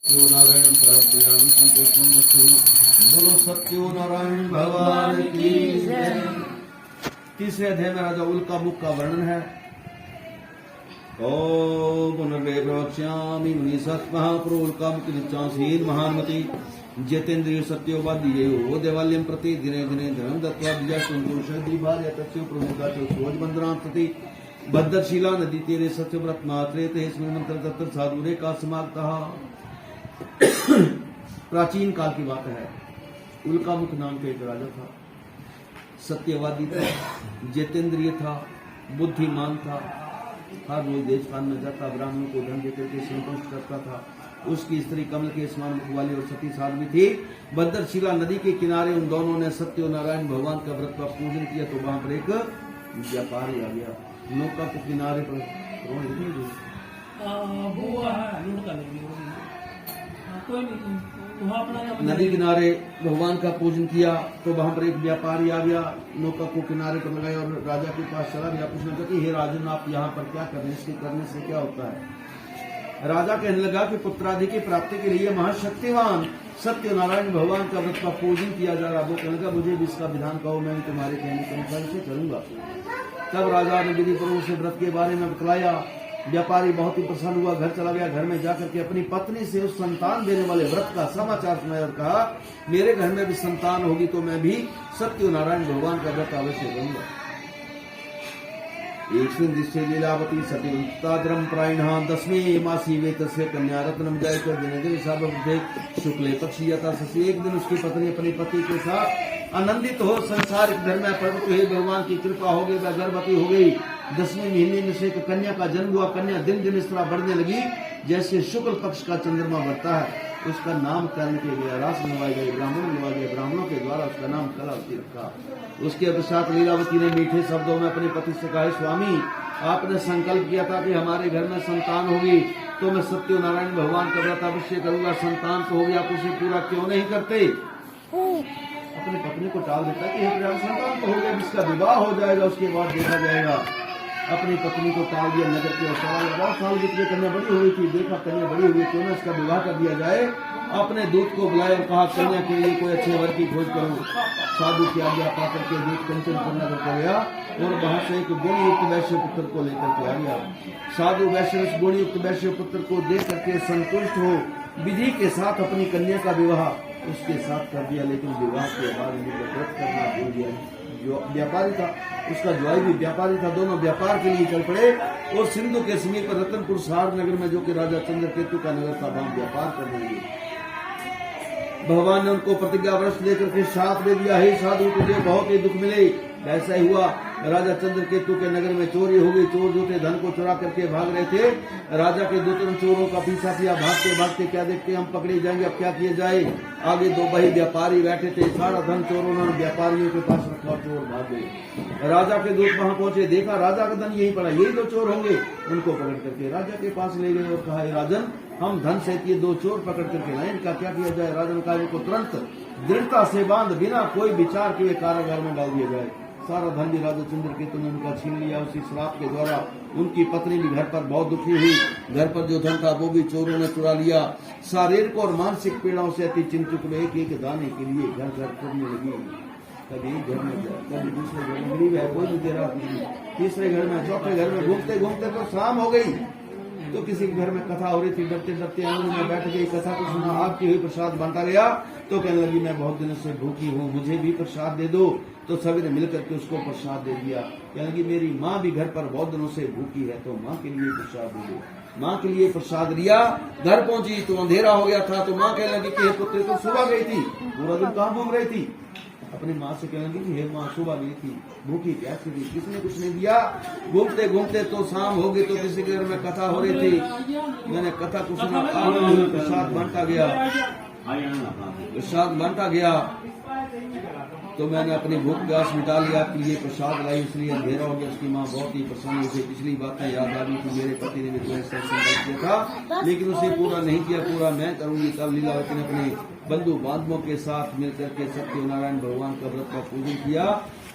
सत्यो नारायण परम कल्याणम संतोषम वस्तु। बोलो सत्यो नारायण भगवान की जय। तीसरे अध्याय में राजा उल्का मुख का वर्णन है। ओम पुनर्वे प्रवक्ष्यामि मुनिसत्मः प्रोल्का मुख निचासीन महानमति जितेन्द्रिय सत्योवादी वो देवालयं प्रति दिने दिने धनम दत्त्वा विजय संतोषि भार्य तस्यो प्रमुखा च सोज बंदरां प्रति भद्रशीला नदी तीरे सत्यव्रत मात्रे ते स्मरण मंत्र तत्र साधुरे का समागतः। प्राचीन काल की बात है। उल्का मुख नाम का एक राजा था, सत्यवादी था, जितेंद्रिय था, बुद्धिमान था, हर रोज देश कान में जाता, ब्राह्मणों को धन देकर के संतुष्ट करता था। उसकी स्त्री कमल के समान मुख वाली और सती साध्वी थी। भद्रशिला नदी के किनारे उन दोनों ने सत्य नारायण भगवान का व्रत का पूजन किया तो वहां पर एक व्यापारी आ गया। नौका के किनारे पर नदी किनारे भगवान का पूजन किया तो वहां पर एक व्यापारी आ गया। नौका को किनारे पर लगाया और राजा के पास चला गया। पूछना चाहती, हे राजन, आप यहाँ पर क्या कर रहे हैं? इसके करने से क्या होता है? राजा कहने लगा कि पुत्रादि की प्राप्ति के लिए महाशक्तिवान सत्य नारायण भगवान का व्रत का पूजन किया जा रहा। वो कहने लगा, मुझे भी इसका विधान कहो, मैं तुम्हारे कहने के अनुसार इसे करूंगा। तब राजा ने विधि पूर्वक से व्रत के बारे में बतलाया। व्यापारी बहुत ही प्रसन्न हुआ, घर चला गया। घर में जाकर के अपनी पत्नी से उस संतान देने वाले व्रत का समाचार सुनाया और कहा, मेरे घर में भी संतान होगी तो मैं भी सत्य नारायण भगवान का व्रत अवश्य करूंगा। एक दृश्य लीलावती सतीद्रम प्रायण दसवीं मासी वे तस्य कन्या रत्नम जय कर दिन दिन शुक्ले पक्षी यथा शशि। एक दिन उसकी पत्नी अपने पति के साथ आनंदित हो संसारिक धर्म में प्रवृत्त हुई। भगवान की कृपा हो गई, वह गर्भवती हो गई। 10वें महीने में से एक कन्या का जन्म हुआ। कन्या दिन दिन इस तरह बढ़ने लगी जैसे शुक्ल पक्ष का चंद्रमा बढ़ता है। उसका नामकरण किया गया, रास नवाए गए, ब्राह्मण नवाए गए। ब्राह्मणों के द्वारा उसका नाम कलावती रखा। उसके पश्चात लीलावती ने मीठे शब्दों में अपने पति से कहा, स्वामी, आपने संकल्प किया था कि हमारे घर में संतान होगी तो मैं सत्य नारायण भगवान का व्रत अवश्य करूंगा। संतान तो हो गया, आप उसे पूरा क्यों नहीं करते? अपनी पत्नी को टाल देता कि संतान तो हो गया, जिसका विवाह हो जाएगा उसके बाद देखा जाएगा। अपनी पत्नी को टाल दिया। नगर के बहुत साल बीते, कन्या बड़ी हुई थी। देखा कन्या बड़ी हुई, क्यों ना इसका विवाह कर दिया जाए। अपने दूत को बुलाया और कहा, कन्या के लिए कोई अच्छे वर की खोज करो। साधु की आज्ञा पाकर के दूत कंचन करना करके गया और वहां से एक गुणयुक्त वैश्य पुत्र को लेकर के आ गया। साधु वैश्य उस गुणयुक्त वैश्य पुत्र को देख करके संतुष्ट हो विधि के साथ अपनी कन्या का विवाह उसके साथ कर दिया। लेकिन विवाह के बाद व्रत करना भूल गया। जो व्यापारी था, उसका ज्वाई भी व्यापारी था। दोनों व्यापार के लिए चल पड़े और सिंधु के समीप रतनपुर सार नगर में, जो कि राजा चंद्रकेतु का नगर था, वहां व्यापार करने लगे। भगवान ने उनको प्रतिज्ञा व्रत लेकर के साथ दे दिया, हे साधु, तुझे बहुत ही दुख मिले। ऐसा ही हुआ। राजा चंद्रकेतु के नगर में चोरी हो गई। चोर जो थे धन को चुरा करके भाग रहे थे। राजा के दूतों ने चोरों का पीछा किया। भागते भागते क्या देखते, हम पकड़े जाएंगे, अब क्या किया जाए। आगे दो बही व्यापारी बैठे थे। सारा धन चोरों ने व्यापारियों के पास रखा, चोर भाग गए। राजा के दूत वहां पहुंचे, देखा राजा का धन यही पड़ा, यही तो चोर होंगे। उनको पकड़ करके राजा के पास ले गए और कहा, राजन, हम धन से ये दो चोर पकड़ करके लाए, इनका क्या किया जाए? राजन का इनको तुरंत दृढ़ता से बांध बिना कोई विचार किए कारागार में डाल दिया जाए। सारा धन भी राजा चंद्रकेतु ने उनका छीन लिया। उसी श्राप के द्वारा उनकी पत्नी भी घर पर बहुत दुखी हुई। घर पर जो धन था वो भी चोरों ने चुरा लिया। शारीरिक और मानसिक पीड़ाओं से अति चिंतित में एक एक दाने के लिए घर घर करने लगी। कभी घर में कभी दूसरे घर में, गरीब है कोई नहीं दे रहा, तीसरे घर में, चौथे घर में, घूमते घूमते तो शाम हो गई। तो किसी के घर में कथा हो रही थी, डरते डरते आंगन में बैठ गई। कथा को सुना, आपकी हुई प्रसाद बांटा गया तो कहने लगी, मैं बहुत दिनों से भूखी हूँ, मुझे भी प्रसाद दे दो। तो सभी ने मिलकर के उसको प्रसाद दे दिया। कहने लगी, मेरी माँ भी घर पर बहुत दिनों से भूखी है, तो माँ के लिए प्रसाद दे दो। माँ के लिए प्रसाद लिया। घर पहुंची तो अंधेरा हो गया था। तो माँ कहने लगी कि पुत्र, तो सुबह गई थी, पूरा दिन कहाँ घूम रही थी? अपनी माँ से कहने लगी, हे माँ, सुबह गई थी, भूखी प्यासी थी, किसने कुछ नहीं दिया। घूमते घूमते तो शाम हो गई। तो किसी के घर में कथा हो रही थी, मैंने कथा को सुना। प्रसाद बांटा गया, प्रसाद बांटा गया तो मैंने अपनी भूख प्यास मिटा लिया। आपके लिए प्रसाद लाई, इसलिए अंधेरा हो गया। उसकी माँ बहुत ही प्रसन्न हुई। पिछली बातें याद आ गई कि मेरे पति ने भी तो ऐसा संकल्प किया था, लेकिन उसे पूरा नहीं किया। पूरा मैं करूंगी। तब लीलावती ने अपने बंधु बांधवों के साथ मिलकर के सत्यनारायण भगवान का व्रत का पूजन किया।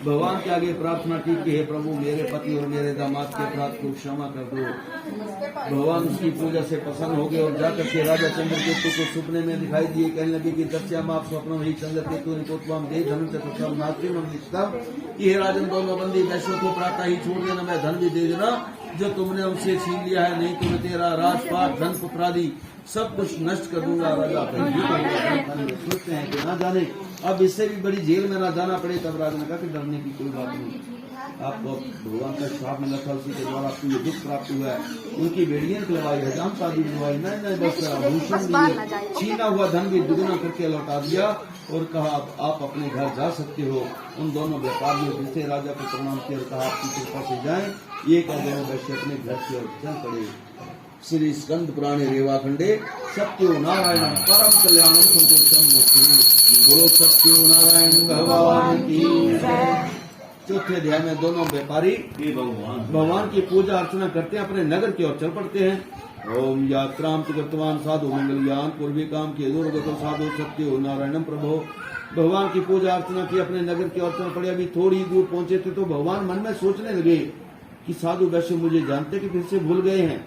भगवान के आगे प्रार्थना की कि हे प्रभु मेरे पति और मेरे दामाद के अपराध को क्षमा कर दो। भगवान उसकी पूजा से प्रसन्न हो गए और जाकर के राजा चंद्रकेतु को सपने में दिखाई दिए। कहने लगे कि दस्याम आप स्वप्न ही चंद्रकेतु निकोत्वाम दे धन चतुर्थम ये राजन दोनों बंदी वैश्यों को प्रातः ही छोड़ देना, मैं धन भी दे देना जो तुमने हमसे छीन लिया है, नहीं तो मैं तेरा राजपाट धन पुत्र आदि सब कुछ नष्ट कर दूंगा। राजा सोचते हैं कि ना जाने अब इससे भी बड़ी जेल में ना जाना पड़े। तब राजा ने कहा कि डरने की कोई बात नहीं, आपको भगवान का श्राप मिला था, उसी के द्वारा आपको ये दुख प्राप्त हुआ है। उनकी बेड़ियां निकलवाई, हजाम शादी दिलवाई, नहीं बस आभूषण दिए, छीना हुआ धन भी दुगना करके लौटा दिया और कहा आप अपने घर जा सकते हो। उन दोनों व्यापारियों दूसरे राजा को प्रणाम किया और कहा आपकी कृपा से जाएं। ये कह दोनों वैश्य अपने घर की ओर चल पड़े। श्री स्कंद पुराणे रेवाखंडे सत्यो नारायण परम कल्याणम संतोषम मुक्ति बोलो सत्यो नारायण भगवान की। चौथे अध्याय में दोनों व्यापारी भगवान की पूजा अर्चना करते हैं, अपने नगर की ओर चल पड़ते हैं। ओम यात्राम कृतवान साधु मंगलयान पूर्वी काम के दुर्गत साधु सत्यो नारायणम प्रभो। भगवान की पूजा अर्चना की, अपने नगर की ओर चल पड़े। अभी थोड़ी दूर पहुंचे थे तो भगवान मन में सोचने लगे कि साधु वैश्य मुझे जानते कि फिर से भूल गए हैं।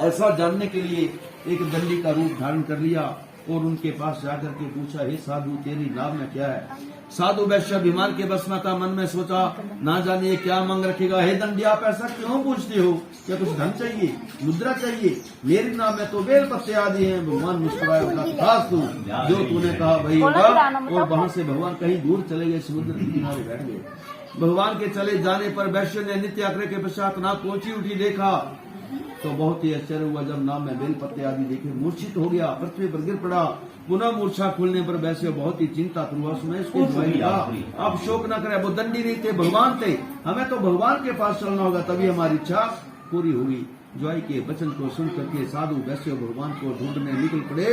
ऐसा जानने के लिए एक दंडी का रूप धारण कर लिया और उनके पास जाकर के पूछा, हे साधु तेरी नाम में क्या है? साधु वैश्य अभिमान के बस में था, मन में सोचा ना जानिए क्या मांग रखेगा। हे दंडी आप ऐसा क्यों पूछते हो? क्या कुछ धन चाहिए, मुद्रा चाहिए? मेरी नाम में तो बेल पत्ते आदि हैं। भगवान मुस्कुराया, तू जो तूने कहा वही होगा। और वहां से भगवान कहीं दूर चले गए, समुद्र के किनारे बैठ गए। भगवान के चले जाने पर वैश्य ने नित्य आग्रह के पश्चात नाक पहुंची उठी देखा तो बहुत ही आश्चर्य हुआ। जब नाम में बेल पत्ते आदि देखे मूर्छित हो गया, पृथ्वी पर गिर पड़ा। पुनः मूर्छा खुलने पर वैसे बहुत ही चिंता हुआ। उसने इसको अब शोक न करे, वो दंडी नहीं थे, भगवान थे। हमें तो भगवान के पास चलना होगा, तभी हमारी इच्छा पूरी होगी। ज्वाई के वचन को सुन करके साधु वैश्य भगवान को ढूंढने निकल पड़े।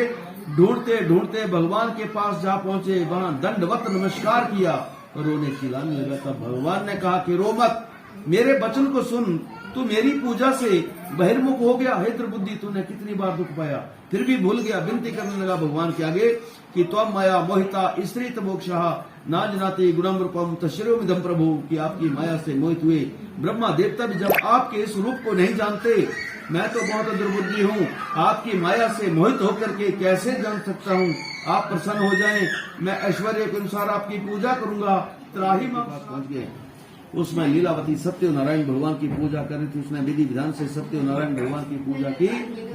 ढूंढते ढूंढते भगवान के पास जा पहुंचे, वहां दंडवत नमस्कार किया और उन्हें चिल्लाने लगा। तब भगवान ने कहा कि रो मत, मेरे वचन को सुन। तू मेरी पूजा से बहिर्मुख हो गया, हे दुर्बुद्धि, तूने कितनी बार दुख पाया, फिर भी भूल गया। विनती करने लगा भगवान के आगे कि त्वम माया मोहिता स्त्री तमोक्षः ना जनाते गुणम रूपम तश्रोमिदम प्रभु, कि आपकी माया से मोहित हुए ब्रह्मा देवता भी जब आपके इस रूप को नहीं जानते। मैं तो बहुत दुर्बुद्धि हूँ, आपकी माया से मोहित होकर के कैसे जान सकता हूँ? आप प्रसन्न हो जाएं, मैं ऐश्वर्य के अनुसार आपकी पूजा करूंगा। त्राही मां पहुंच गए। उसमें लीलावती सत्यनारायण भगवान की पूजा कर रही थी। उसने विधि विधान से सत्यनारायण भगवान की पूजा की।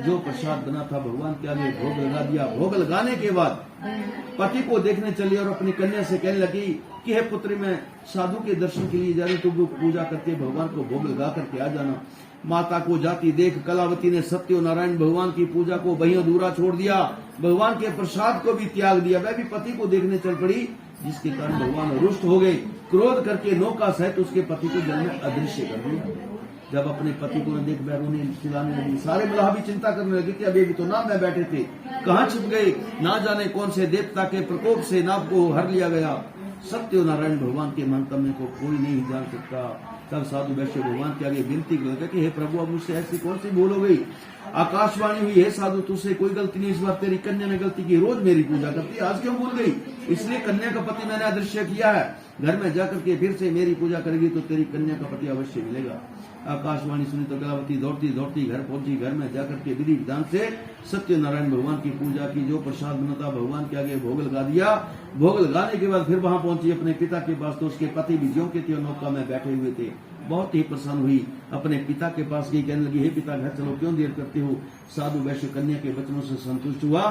जो प्रसाद बना था भगवान के आगे भोग लगा दिया। भोग लगाने के बाद पति को देखने चली और अपनी कन्या से कहने लगी कि हे पुत्री, मैं साधु के दर्शन के लिए जा रही, तुम पूजा करके भगवान को भोग लगा करके आ जाना। माता को जाती देख कलावती ने सत्यनारायण भगवान की पूजा को वहीं अधूरा छोड़ दिया, भगवान के प्रसाद को भी त्याग दिया। वह भी पति को देखने चल पड़ी, जिसके कारण भगवान रुष्ट हो गए। क्रोध करके नौका सहित उसके पति को जल में अदृश्य कर दिया। जब अपने पति को देख बैरों चिल्लाने लगी, सारे मलाह भी चिंता करने लगे कि अभी भी तो नाव में बैठे थे, कहाँ छिप गए? ना जाने कौन से देवता के प्रकोप से नाव को हर लिया गया। सत्यनारायण भगवान के महात्म्य को कोई नहीं जान सकता। तब साधु वैश्य भगवान के आगे विनती करते कि हे प्रभु, अब मुझसे ऐसी कौन सी भूल हो गई? आकाशवाणी हुई, हे साधु तुझसे कोई गलती नहीं, इस बार तेरी कन्या ने गलती की, रोज मेरी पूजा करती है, आज क्यों भूल गई? इसलिए कन्या का पति मैंने अदृश्य किया है। घर में जाकर के फिर से मेरी पूजा करेगी तो तेरी कन्या का पति अवश्य मिलेगा। आकाशवाणी सुनी तो कलावती दौड़ती दौड़ती घर पहुंची। घर में जाकर के विधि विधान से सत्यनारायण भगवान की पूजा की। जो प्रसाद बना था भगवान के आगे भोग लगा दिया। भोग लगाने के बाद फिर वहां पहुंची अपने पिता के पास, तो उसके पति भी ज्यों के त्यों नौका में बैठे हुए थे। बहुत ही प्रसन्न हुई, अपने पिता के पास गई, कहने लगी हे पिता, घर चलो, क्यों देर करते हो? साधु वैश्य कन्या के वचनों से संतुष्ट हुआ।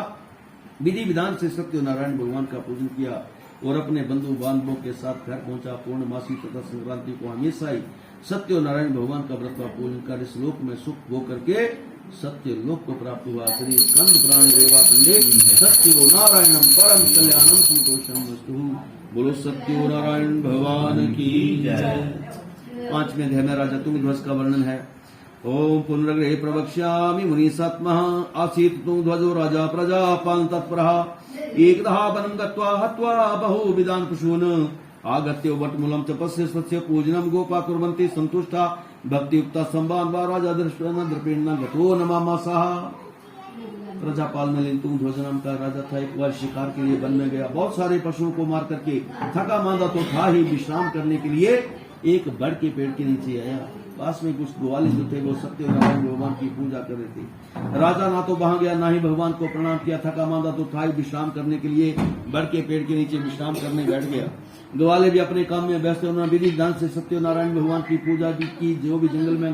विधि विधान से सत्यनारायण भगवान का पूजन किया और अपने बंधु बांधवों के साथ घर पहुंचा। पूर्णमासी तथा संक्रांति को हमेशा ही सत्यनारायण भगवान का व्रत का पूजन कर इस लोक में सुख हो करके सत्य लोक को प्राप्त हुआ। श्री स्कंद पुराण रेवाखंडे सत्यो नारायणम परम कल्याणम संतोषम वस्तु। बोलो सत्यो नारायण भगवान की जय। 5वें अध्याय में राजा तुंगध्वज का वर्णन है। ओम पुनर्ग्रहे प्रवक्ष्यामि मुनिसत्मः आसीत् तुंगध्वजो राजा प्रजापाल तत्परः एकदा वनं गत्वा हत्वा बहुविधान् पशून् आगत्य वटमूलं च पश्य स्वस्य पूजनं गोपा कुर्वन्ति सन्तुष्टा भक्तियुक्ता संवान् वा राजा दृष्टोन द्रपेण गतो नमामसः। प्रजापाल में लिंतुंग ध्वज नाम का राजा था। एक बार शिकार के लिए वन में गया, बहुत सारे पशुओं को मार करके थका मांदा तो था ही, विश्राम करने के लिए एक बड़ के पेड़ के नीचे आया। पास में कुछ ग्वाले जो थे वो सत्यनारायण भगवान की पूजा कर रहे थे। राजा ना तो वहां गया ना ही भगवान को प्रणाम किया, थका मांदा तो था ही, विश्राम करने के लिए बड़ के पेड़ के नीचे विश्राम करने बैठ गया। ग्वाले भी अपने काम में व्यस्त, उन्होंने विधि ढंग से सत्यनारायण भगवान की पूजा की। जो भी जंगल में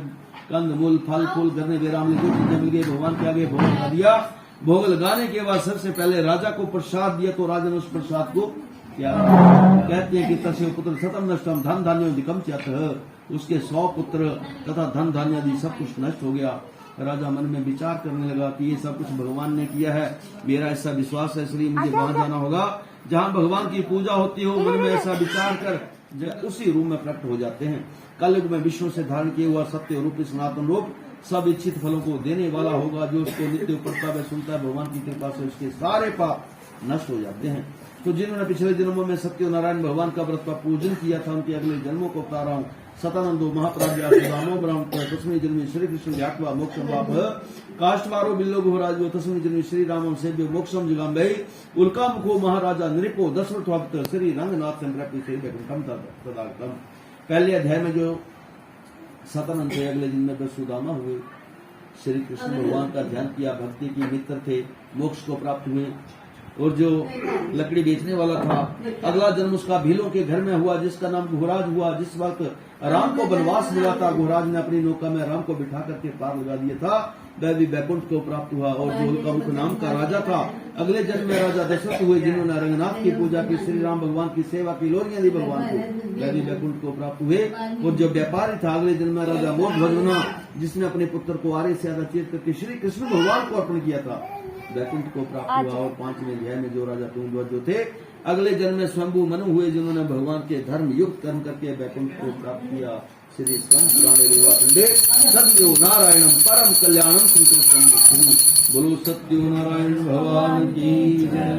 कंद मूल फल फूल करने बेराम जो चीजें मिल गई भगवान के आगे भोग लगा दिया। भोग लगाने के बाद सबसे पहले राजा को प्रसाद दिया, तो राजा ने उस प्रसाद को क्या कहते हैं कि तस्य पुत्र सतम नष्टम धन धान्य अधिकम च्यथ, उसके 100 पुत्र तथा धन धान्य आदि सब कुछ नष्ट हो गया। राजा मन में विचार करने लगा कि ये सब कुछ भगवान ने किया है, मेरा ऐसा विश्वास है, इसलिए मुझे वहां जाना होगा जहां भगवान की पूजा होती हो। मन में ऐसा विचार कर उसी रूप में प्रकट हो जाते हैं। कलयुग में विष्णु से धारण किया हुआ सत्य रूप सनातन रूप सब इच्छित फलों को देने वाला होगा। जो उसको नित्य पढ़ता है सुनता है, भगवान की कृपा से उसके सारे पाप नष्ट हो जाते हैं। तो जिन्होंने पिछले जन्मों में सत्यनारायण भगवान का व्रत का पूजन किया था, उनके अगले जन्मों को बता रहा हूँ। सतानंदो महाप्राज्ञा रामो ब्रह्म तस्मै जन्मे श्री कृष्ण ज्ञात्वा मोक्षम वाप काष्ठवारो बिल्लो घोराजो तस्मै जन्मे श्री रामम सेव्यो मोक्षम जिगाम्बे उल्का मुखो महाराजा नृपो दशरथ श्री रंगनाथ चंद्रपति श्री वैकुंठम तदागतम। पहले अध्याय में जो सतानंद थे, अगले दिन में वसुदामा हुए, श्री कृष्ण भगवान का ध्यान किया, भक्ति की मित्र थे, मोक्ष को प्राप्त हुए। और जो लकड़ी बेचने वाला था, अगला जन्म उसका भीलों के घर में हुआ, जिसका नाम घोराज हुआ। जिस वक्त राम को वनवास मिला था, घोराज ने अपनी नौका में राम को बिठा करके पार लगा दिया था, वह भी वैकुंठ को प्राप्त हुआ। और जो उल्कामुख नाम का राजा था, अगले जन्म में राजा दशरथ हुए, जिन्होंने रंगनाथ की पूजा की, श्री राम भगवान की सेवा की, लोरियां दी भगवान को, वह भी वैकुंठ को प्राप्त हुए। और जो व्यापारी था, अगले जन्म में राजा मोटध्वज बना, जिसने अपने पुत्र को आरे से ज्यादा चीर करके श्री कृष्ण भगवान को अर्पण किया था, वैकुंठ को प्राप्त हुआ। और 5वें अध्याय में जो राजा तुंगध्वज जो थे, अगले जन्म में स्वयंभू मनु हुए, जिन्होंने भगवान के धर्म युक्त कर्म करके वैकुंठ को प्राप्त किया। श्री स्कंद पुराणे रेवाखंडे सत्यो नारायणम परम कल्याणम बोलो सत्यो नारायण भगवान की जय।